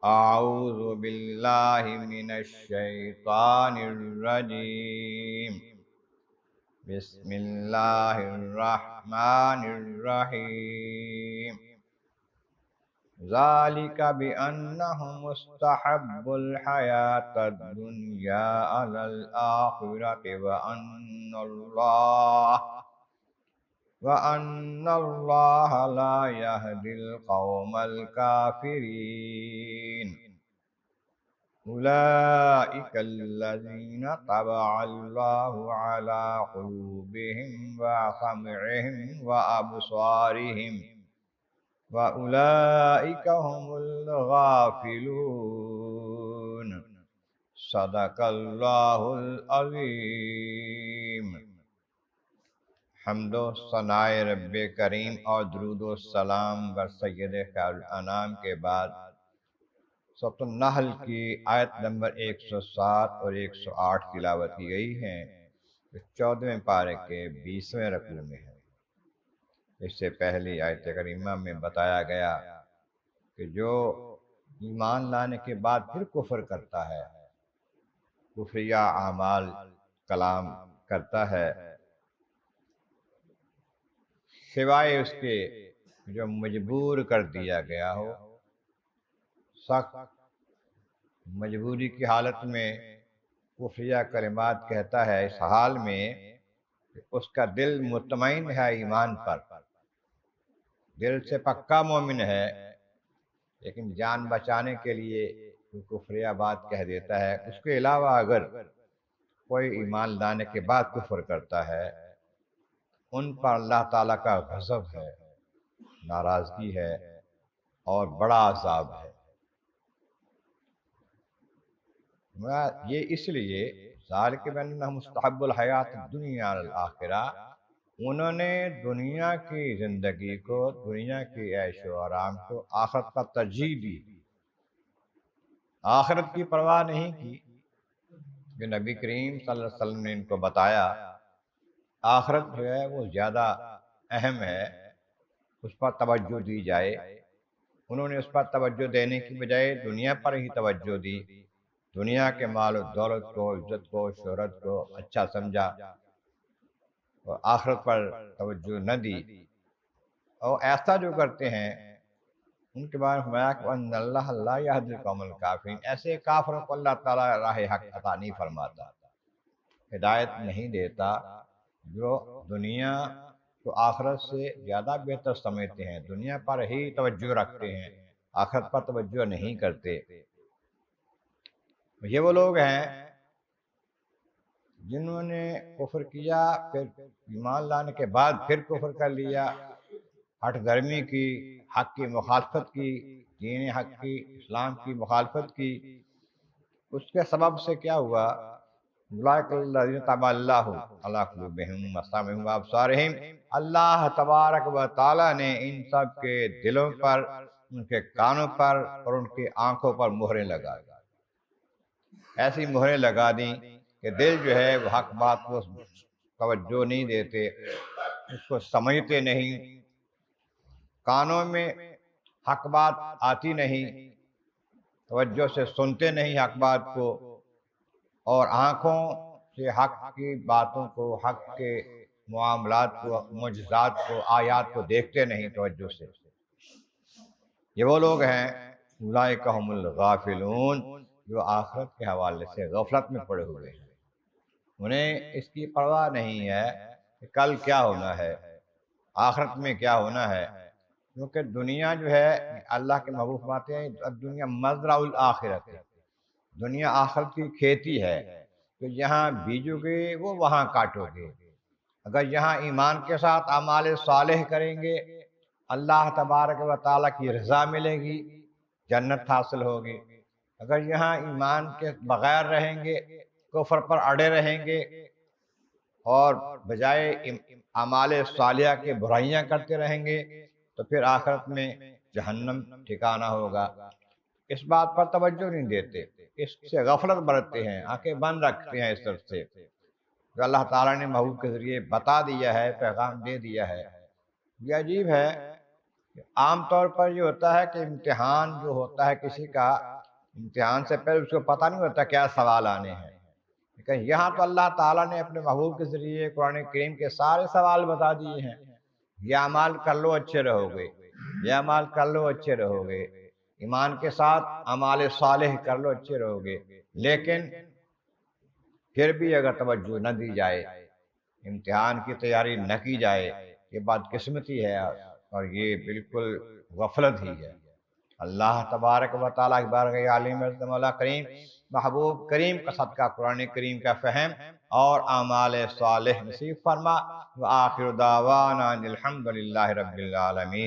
اعوذ باللہ من الشیطان الرجیم بسم اللہ الرحمن الرحیم ذالک بأنہم استحبوا الحیاة الدنیا علی الآخرۃ وَأَنَّ اللَّهَ لَا يَهْدِي الْقَوْمَ الْكَافِرِينَ أُولَئِكَ الَّذِينَ طَبَعَ اللَّهُ عَلَى قُلُوبِهِمْ وَسَمْعِهِمْ وَأَبْصَارِهِمْ وَأُولَئِكَ هُمُ الْغَافِلُونَ صدق اللہ العظیم۔ حمد و ثناء رب کریم اور درود و سلام بر سید خیر الانام کے بعد سورۃ النحل کی آیت نمبر 107 اور 108 تلاوت کی گئی ہیں، جو 14ویں پارے کے 20ویں رکوع میں ہے۔ اس سے پہلی آیت کریمہ میں بتایا گیا کہ جو ایمان لانے کے بعد پھر کفر کرتا ہے، کفریہ اعمال کلام کرتا ہے، سوائے اس کے جو مجبور کر دیا گیا ہو، سخت مجبوری کی حالت میں کفریہ کلمات کہتا ہے، اس حال میں کہ اس کا دل مطمئن ہے ایمان پر، دل سے پکا مومن ہے، لیکن جان بچانے کے لیے کفریہ بات کہہ دیتا ہے۔ اس کے علاوہ اگر کوئی ایمان لانے کے بعد کفر کرتا ہے، ان پر اللہ تعالیٰ کا غضب ہے، ناراضگی ہے اور بڑا عذاب ہے۔ یہ اس لیے ذالک بأنہم مستحبوا الحیات الدنیا علی الآخرہ، انہوں نے دنیا کی زندگی کو، دنیا کی عیش و آرام کو آخرت پر ترجیح دی، آخرت کی پرواہ نہیں کی۔ جو نبی کریم صلی اللہ علیہ وسلم نے ان کو بتایا آخرت جو ہے وہ زیادہ اہم ہے، اس پر توجہ دی جائے، انہوں نے اس پر توجہ دینے کی بجائے دنیا پر ہی توجہ دی، دنیا کے مال و دولت کو، عزت کو، شہرت کو اچھا سمجھا اور آخرت پر توجہ نہ دی۔ اور ایسا جو کرتے ہیں ان کے بارے میں فرمایا کہ وَأَنَّ اللَّهَ لَا يَهْدِي الْقَوْمَ الْكَافِرِينَ، ایسے کافروں کو اللہ تعالیٰ راہ حق عطا نہیں فرماتا، ہدایت نہیں دیتا، جو دنیا کو آخرت سے زیادہ بہتر سمجھتے ہیں، دنیا پر ہی توجہ رکھتے ہیں، آخرت پر توجہ نہیں کرتے۔ یہ وہ لوگ ہیں جنہوں نے کفر کیا، پھر ایمان لانے کے بعد پھر کفر کر لیا، ہٹ درمی کی، حق کی مخالفت کی، دین حق کی، اسلام کی مخالفت کی۔ اس کے سبب سے کیا ہوا؟ اولئک الذین طبع اللہ علی قلوبہم وسمعہم وابصارہم، اللہ تبارک و تعالیٰ نے ان سب کے دلوں پر، ان کے کانوں پر اور ان کی آنکھوں پر مہریں لگا دی، ایسی مہریں لگا دیں کہ دل جو ہے وہ حق بات کو توجہ نہیں دیتے، اس کو سمجھتے نہیں، کانوں میں حق بات آتی نہیں، توجہ سے سنتے نہیں حق بات کو، اور آنکھوں سے حق کی باتوں کو، حق کے معاملات کو، معجزات کو، آیات کو دیکھتے نہیں توجہ سے۔ یہ وہ لوگ ہیں اولئک ھم الغافلون، جو آخرت کے حوالے سے غفلت میں پڑے ہوئے ہیں، انہیں اس کی پرواہ نہیں ہے کہ کل کیا ہونا ہے، آخرت میں کیا ہونا ہے، کیونکہ دنیا جو ہے اللہ کے محبوب فرماتے ہیں دنیا مزرع الآخرت ہے، دنیا آخرت کی کھیتی ہے، تو جہاں بیجو گے وہ وہاں کاٹو گے۔ اگر یہاں ایمان کے ساتھ اعمال صالح کریں گے، اللہ تبارک و تعالیٰ کی رضا ملے گی، جنت حاصل ہوگی۔ اگر یہاں ایمان کے بغیر رہیں گے، کفر پر اڑے رہیں گے اور بجائے اعمال صالحہ کے برائیاں کرتے رہیں گے، تو پھر آخرت میں جہنم ٹھکانہ ہوگا۔ اس بات پر توجہ نہیں دیتے، اس سے غفلت برتتے ہیں، آنکھیں بند رکھتے ہیں اس طرف سے جو اللہ تعالیٰ نے محبوب کے ذریعے بتا دیا ہے، پیغام دے دیا ہے۔ یہ عجیب ہے عام طور پر یہ ہوتا ہے کہ امتحان جو ہوتا ہے کسی کا، امتحان سے پہلے اس کو پتہ نہیں ہوتا کیا سوال آنے ہیں، لیکن یہاں تو اللہ تعالیٰ نے اپنے محبوب کے ذریعے قرآن کریم کے سارے سوال بتا دیے ہیں۔ یہ اعمال کر لو اچھے رہو گے، یہ اعمال کر لو اچھے رہو گے، ایمان کے ساتھ اعمال صالح کر لو اچھے رہو گے۔ لیکن پھر بھی اگر توجہ نہ دی جائے، امتحان کی تیاری نہ کی جائے، یہ بدقسمتی ہے اور یہ بالکل غفلت ہی ہے۔ اللہ تبارک و تعالیٰ کی بارگاہ عالم عزت مولا کریم محبوب کریم کا صدقہ قرآن کریم کا فہم اور اعمال صالح نصیب فرما۔ وآخر دعوانا الحمد للہ رب العالمین۔